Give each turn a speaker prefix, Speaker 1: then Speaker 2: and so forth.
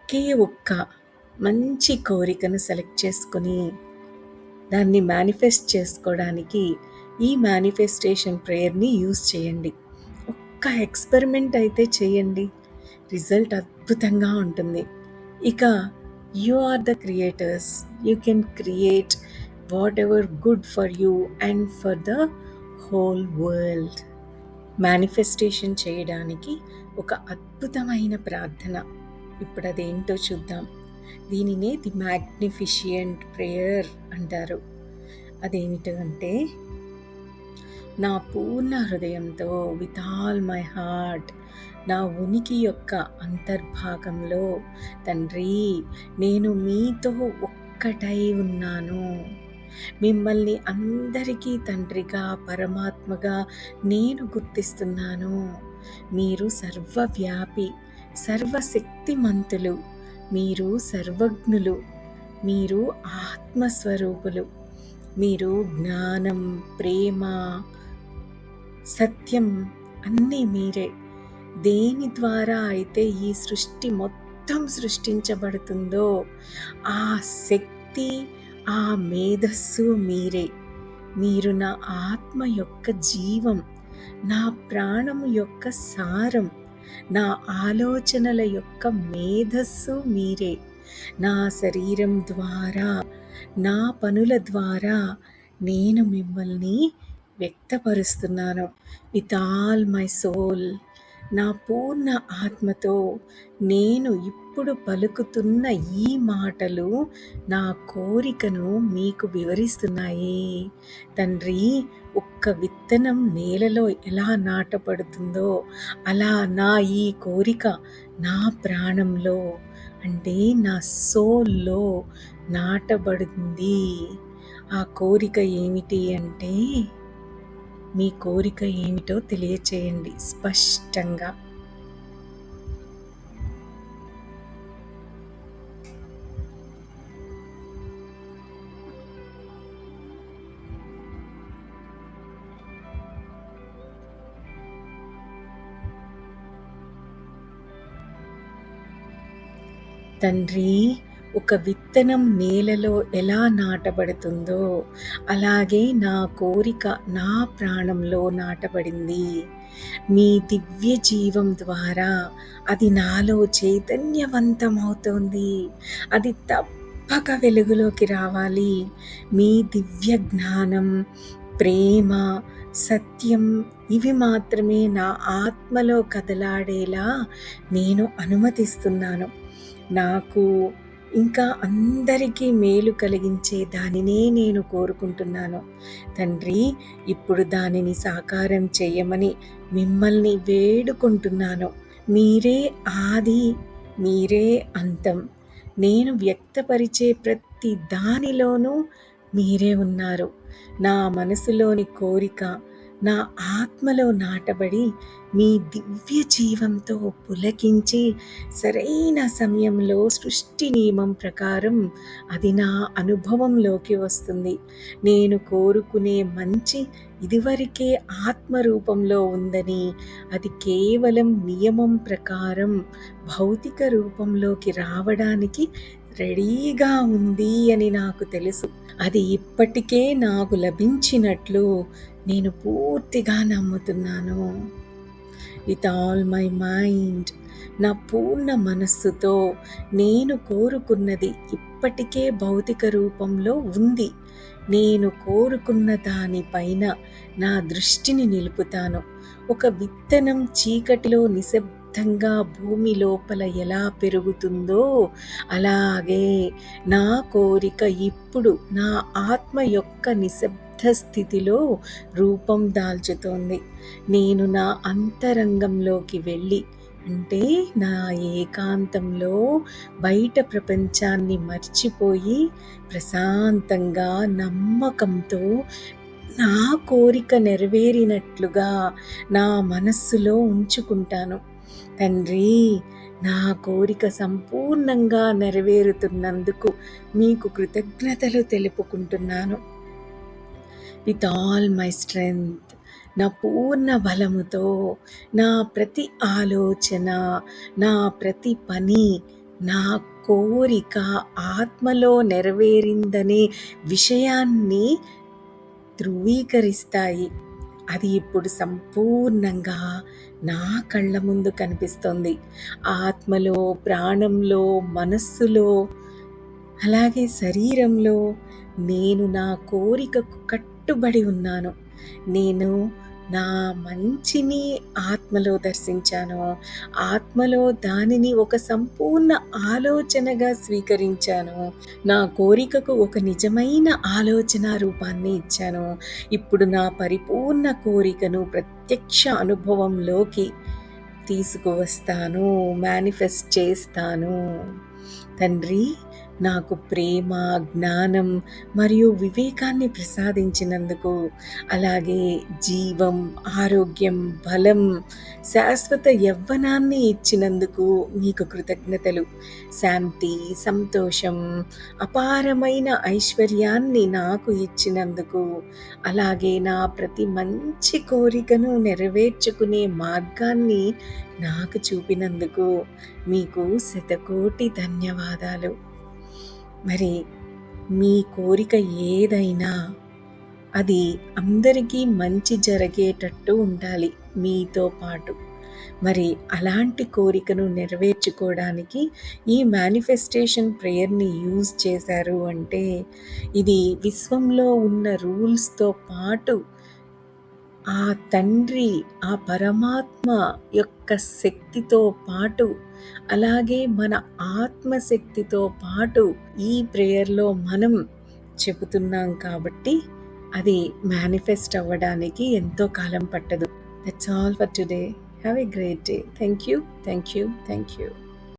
Speaker 1: ఒకే ఒక్క మంచి కోరికను సెలెక్ట్ చేసుకొని దాన్ని మేనిఫెస్ట్ చేసుకోవడానికి ఈ మేనిఫెస్టేషన్ ప్రేయర్ని యూజ్ చేయండి. ఒక్క ఎక్స్పెరిమెంట్ అయితే చేయండి, రిజల్ట్ అద్భుతంగా ఉంటుంది. ఇక you are the creators, you can create whatever good for you and for the whole world. Manifestation చేయడానికి ఒక అద్భుతమైన ప్రార్థన, ఇప్పుడు అదేంటో చూద్దాం. దీనినే ది మ్యాగ్నిఫిషియంట్ ప్రేయర్ అంటారు. అదేమిటంటే, నా పూర్ణ హృదయంతో, విత్ ఆల్ మై హార్ట్, నా ఉనికి యొక్క అంతర్భాగంలో తండ్రి, నేను మీతో ఒక్కటై ఉన్నాను. మిమ్మల్ని అందరికీ తండ్రిగా, పరమాత్మగా నేను గుర్తిస్తున్నాను. మీరు సర్వవ్యాపి, సర్వశక్తిమంతులు, మీరు సర్వజ్ఞులు, మీరు ఆత్మస్వరూపులు, మీరు జ్ఞానం, ప్రేమ, సత్యం అన్నీ మీరే. దేని ద్వారా అయితే ఈ సృష్టి మొత్తం సృష్టించబడుతుందో ఆ శక్తి, ఆ మేధస్సు మీరే. మీరు నా ఆత్మ యొక్క జీవం, నా ప్రాణము యొక్క సారం, నా ఆలోచనల యొక్క మేధస్సు మీరే. నా శరీరం ద్వారా, నా పనుల ద్వారా నేను మిమ్మల్ని వ్యక్తపరుస్తున్నాను. విత్ ఆల్ మై సోల్, నా పూర్ణ ఆత్మతో నేను ఇప్పుడు పలుకుతున్న ఈ మాటలు నా కోరికను మీకు వివరిస్తున్నాయి. తండ్రి, ఒక్క విత్తనం నేలలో ఎలా నాటపడుతుందో అలా నా ఈ కోరిక నా ప్రాణంలో, అంటే నా సోల్లో నాటబడింది. ఆ కోరిక ఏమిటి అంటే, మీ కోరిక ఏమిటో తెలియచేయండి స్పష్టంగా. తండ్రి, ఒక విత్తనం నేలలో ఎలా నాటబడుతుందో అలాగే నా కోరిక నా ప్రాణంలో నాటబడింది. మీ దివ్య జీవం ద్వారా అది నాలో చైతన్యవంతమవుతోంది. అది తప్పక వెలుగులోకి రావాలి. మీ దివ్య జ్ఞానం, ప్రేమ, సత్యం ఇవి మాత్రమే నా ఆత్మలో కదలాడేలా నేను అనుమతిస్తున్నాను. నాకు ఇంకా అందరికీ మేలు కలిగించే దానినే నేను కోరుకుంటున్నాను. తండ్రి, ఇప్పుడు దానిని సాకారం చేయమని మిమ్మల్ని వేడుకుంటున్నాను. మీరే ఆది, మీరే అంతం. నేను వ్యక్తపరిచే ప్రతి దానిలోనూ మీరే ఉన్నారు. నా మనసులోని కోరిక నా ఆత్మలో నాటబడి మీ దివ్య జీవంతో పులకించి సరైన సమయంలో సృష్టి నియమం ప్రకారం అది నా అనుభవంలోకి వస్తుంది. నేను కోరుకునే మంచి ఇదివరకే ఆత్మరూపంలో ఉందని, అది కేవలం నియమం ప్రకారం భౌతిక రూపంలోకి రావడానికి రెడీగా ఉంది అని నాకు తెలుసు. అది ఇప్పటికే నాకు లభించినట్లు నేను పూర్తిగా నమ్ముతున్నాను. విత్ ఆల్ మై మైండ్, నా పూర్ణ మనస్సుతో నేను కోరుకున్నది ఇప్పటికే భౌతిక రూపంలో ఉంది. నేను కోరుకున్న దానిపైన నా దృష్టిని నిలుపుతాను. ఒక విత్తనం చీకటిలో నిశ్శబ్దంగా భూమి లోపల ఎలా పెరుగుతుందో అలాగే నా కోరిక ఇప్పుడు నా ఆత్మ యొక్క నిశ్శబ్ద స్థితిలో రూపం దాల్చుతోంది. నేను నా అంతరంగంలోకి వెళ్ళి, అంటే నా ఏకాంతంలో బయట ప్రపంచాన్ని మర్చిపోయి ప్రశాంతంగా నమ్మకంతో నా కోరిక నెరవేరినట్లుగా నా మనస్సులో ఉంచుకుంటాను. తండ్రి, నా కోరిక సంపూర్ణంగా నెరవేరుతున్నందుకు మీకు కృతజ్ఞతలు తెలుపుకుంటున్నాను. విత్ ఆల్ మై స్ట్రెంగ్త్, నా పూర్ణ బలముతో నా ప్రతి ఆలోచన, నా ప్రతి పని నా కోరిక ఆత్మలో నెరవేరిందనే విషయాన్ని ధృవీకరిస్తాయి. అది ఇప్పుడు సంపూర్ణంగా నా కళ్ళ ముందు కనిపిస్తోంది. ఆత్మలో, ప్రాణంలో, మనస్సులో, అలాగే శరీరంలో నేను నా కోరికకు కట్టుబడి ఉన్నాను. నేను నా మంచిని ఆత్మలో దర్శించాను. ఆత్మలో దానిని ఒక సంపూర్ణ ఆలోచనగా స్వీకరించాను. నా కోరికకు ఒక నిజమైన ఆలోచన రూపాన్ని ఇచ్చాను. ఇప్పుడు నా పరిపూర్ణ కోరికను ప్రత్యక్ష అనుభవంలోకి తీసుకువస్తాను, మేనిఫెస్ట్ చేస్తాను. తండ్రి, నాకు ప్రేమ, జ్ఞానం మరియు వివేకాన్ని ప్రసాదించినందుకు, అలాగే జీవం, ఆరోగ్యం, బలం, శాశ్వత యవ్వనాన్ని ఇచ్చినందుకు మీకు కృతజ్ఞతలు. శాంతి, సంతోషం, అపారమైన ఐశ్వర్యాన్ని నాకు ఇచ్చినందుకు, అలాగే నా ప్రతి మంచి కోరికను నెరవేర్చుకునే మార్గాన్ని నాకు చూపినందుకు మీకు శతకోటి ధన్యవాదాలు. మరి మీ కోరిక ఏదైనా అది అందరికీ మంచి జరిగేటట్టు ఉండాలి మీతో పాటు. మరి అలాంటి కోరికను నెరవేర్చుకోవడానికి ఈ మేనిఫెస్టేషన్ ప్రేయర్ని యూజ్ చేశారు అంటే ఇది విశ్వంలో ఉన్న రూల్స్తో పాటు ఆ తండ్రి, ఆ పరమాత్మ యొక్క శక్తితో పాటు, అలాగే మన ఆత్మశక్తితో పాటు ఈ ప్రేయర్లో మనం చెబుతున్నాం కాబట్టి అది మేనిఫెస్ట్ అవ్వడానికి ఎంతో కాలం పట్టదు. That's all for today. Have a great day. Thank you, thank you, thank you.